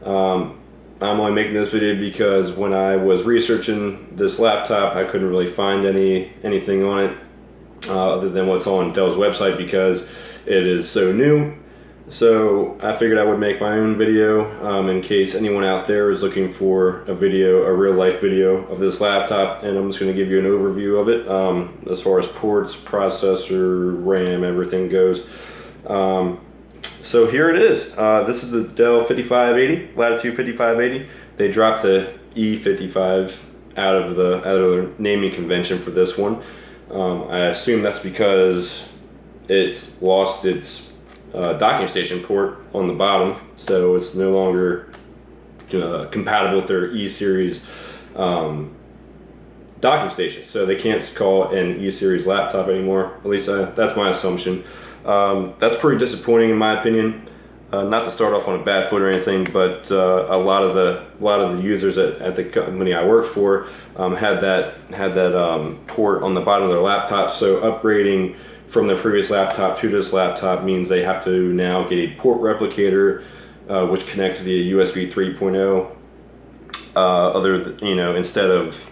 I'm only making this video because when I was researching this laptop, I couldn't really find anything on it other than what's on Dell's website because it is so new. So I figured I would make my own video in case anyone out there is looking for a real life video of this laptop, and I'm just going to give you an overview of it as far as ports, processor, RAM, everything goes. So here it is. This is the Dell 5580, Latitude 5580. They dropped the E55 out of the naming convention for this one. I assume that's because it lost its docking station port on the bottom, so it's no longer compatible with their E-series docking station. So they can't call it an E-series laptop anymore. At least that's my assumption. That's pretty disappointing in my opinion. Not to start off on a bad foot or anything, but a lot of the users at the company I work for had that port on the bottom of their laptop. So upgrading from their previous laptop to this laptop means they have to now get a port replicator, which connects via USB 3.0. Instead of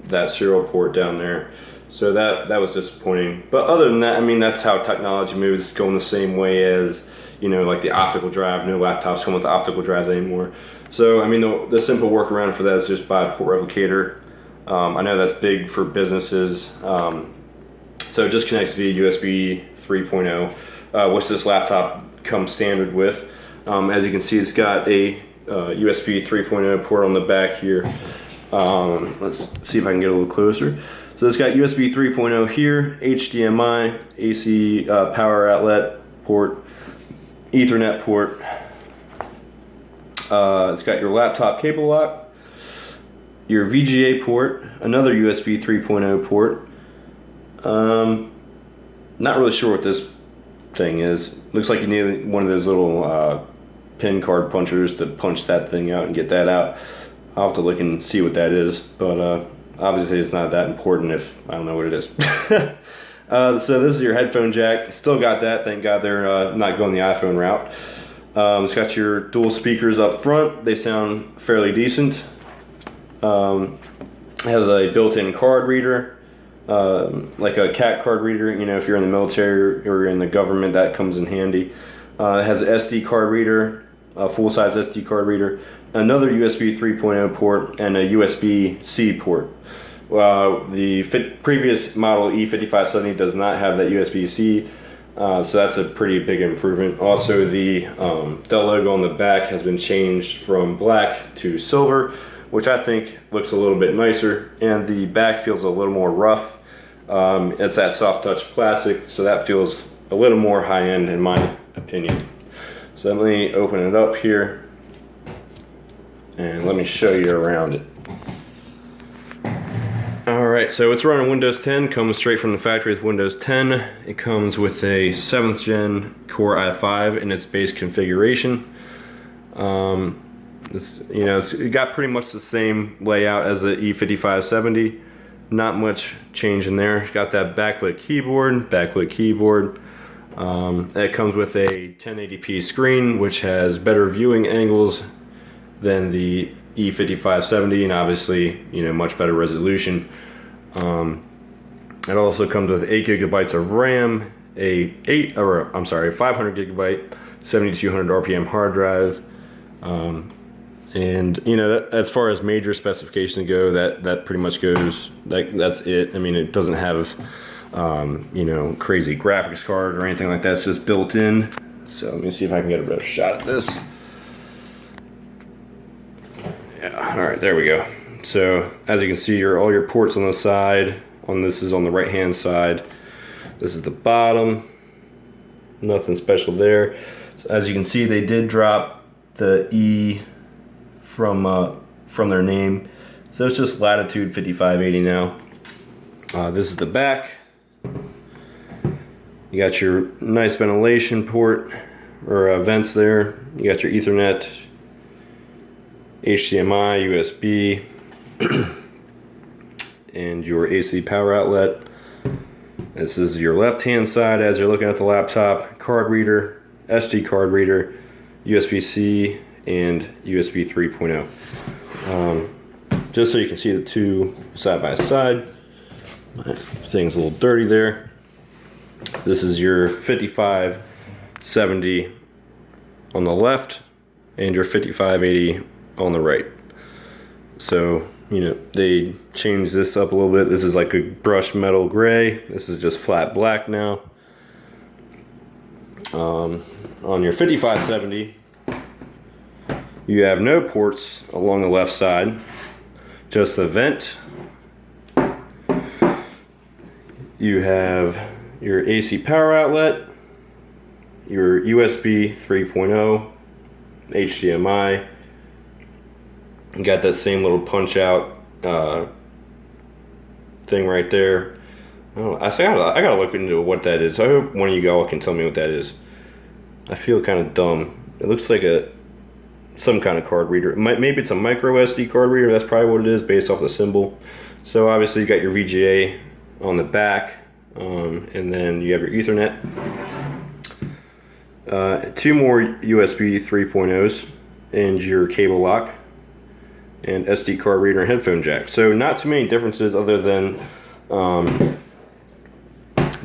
that serial port down there. So that was disappointing. But other than that, I mean, that's how technology moves, going the same way as, like the optical drive. No laptops come with optical drives anymore. So, I mean, the simple workaround for that is just buy a port replicator. I know that's big for businesses. So it just connects via USB 3.0, which this laptop comes standard with. As you can see, it's got a USB 3.0 port on the back here. Let's see if I can get a little closer. So it's got USB 3.0 here, HDMI, AC power outlet port, Ethernet port. It's got your laptop cable lock, your VGA port, another USB 3.0 port. Not really sure what this thing is. Looks like you need one of those little pin card punchers to punch that thing out and get that out. I'll have to look and see what that is, but obviously it's not that important if I don't know what it is. So this is your headphone jack. Still got that. Thank God they're not going the iPhone route. It's got your dual speakers up front. They sound fairly decent. It has a built-in card reader, like a CAT card reader. If you're in the military or you're in the government, that comes in handy. It has an SD card reader, a full-size SD card reader, another USB 3.0 port, and a USB-C port. The previous model E5570 does not have that USB-C, so that's a pretty big improvement. Also, the Dell logo on the back has been changed from black to silver, which I think looks a little bit nicer, and the back feels a little more rough. It's that soft touch plastic, so that feels a little more high-end in my opinion. So let me open it up here and let me show you around it. Alright, so it's running Windows 10, comes straight from the factory with Windows 10. It comes with a 7th gen Core i5 in its base configuration. It's got pretty much the same layout as the E5570. Not much change in there. It's got that backlit keyboard. It comes with a 1080p screen, which has better viewing angles than the E5570, and obviously, much better resolution. It also comes with 8 gigabytes of RAM, a 500 gigabyte, 7200 RPM hard drive, and as far as major specifications go, that pretty much goes. That's it. I mean, it doesn't have crazy graphics card or anything like that. It's just built in. So let me see if I can get a better shot at this. Yeah, all right, there we go. So as you can see, all your ports on the side. This is on the right hand side. This is the bottom. Nothing special there. So as you can see, they did drop the E from their name. So it's just Latitude 5580 now. This is the back. You got your nice ventilation port or vents there. You got your Ethernet, HDMI, USB, and your AC power outlet. This is your left hand side as you're looking at the laptop. Card reader, SD card reader, USB-C, and USB 3.0. Just so you can see the two side by side. My thing's a little dirty there. This is your 5570 on the left and your 5580 on the right. So, you know, they changed this up a little bit. This is like a brushed metal gray. This is just flat black now. On your 5570, you have no ports along the left side, just the vent. You have your AC power outlet, your USB 3.0, HDMI. You got that same little punch out thing right there. Oh, I gotta look into what that is. I hope one of you all can tell me what that is. I feel kind of dumb. It looks like some kind of card reader. Maybe it's a micro SD card reader. That's probably what it is based off the symbol. So obviously you got your VGA on the back, and then you have your Ethernet. Two more USB 3.0s and your cable lock, and SD card reader and headphone jack. So not too many differences other than the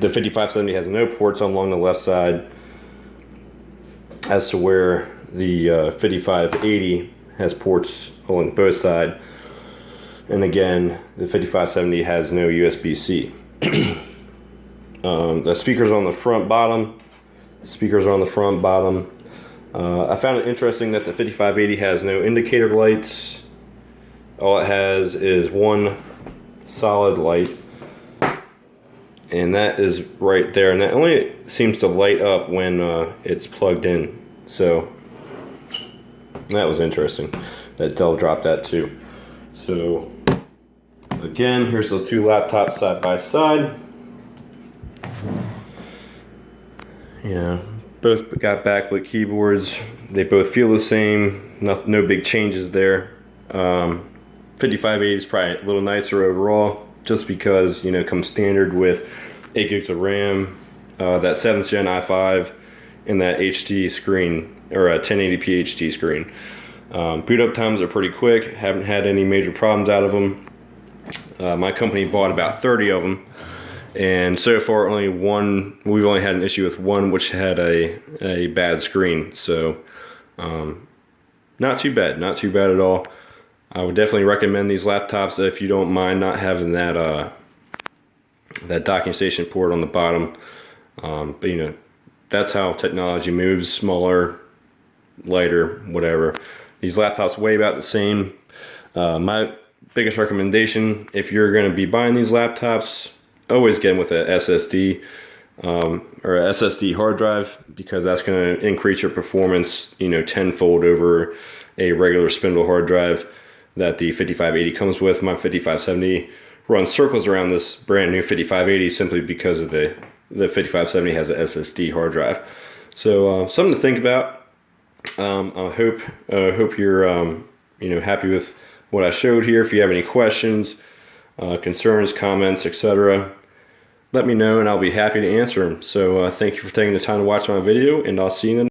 5570 has no ports along the left side, as to where the 5580 has ports along both sides. And again, the 5570 has no USB-C. The speakers on the front bottom. Speakers are on the front bottom. I found it interesting that the 5580 has no indicator lights. All it has is one solid light, and that is right there, and that only seems to light up when it's plugged in. So that was interesting that Dell dropped that too. So again, here's the two laptops side by side. You know, both got backlit keyboards. They both feel the same. No big changes there. 5580 is probably a little nicer overall, just because, you know, it comes standard with 8 gigs of RAM, that 7th gen i5, and that HD screen, or a 1080p HD screen. Boot up times are pretty quick. Haven't had any major problems out of them. My company bought about 30 of them, and so far we've only had an issue with one, which had a bad screen. So not too bad at all. I would definitely recommend these laptops if you don't mind not having that docking station port on the bottom. But you know, that's how technology moves: smaller, lighter, whatever. These laptops weigh about the same. My biggest recommendation, if you're going to be buying these laptops, always get them with a SSD or a SSD hard drive, because that's going to increase your performance, you know, tenfold over a regular spindle hard drive that the 5580 comes with. My 5570 runs circles around this brand new 5580 simply because of the 5570 has an SSD hard drive. So something to think about. I hope you're you know, happy with what I showed here. If you have any questions, concerns, comments, etc., let me know and I'll be happy to answer them. So thank you for taking the time to watch my video, and I'll see you in the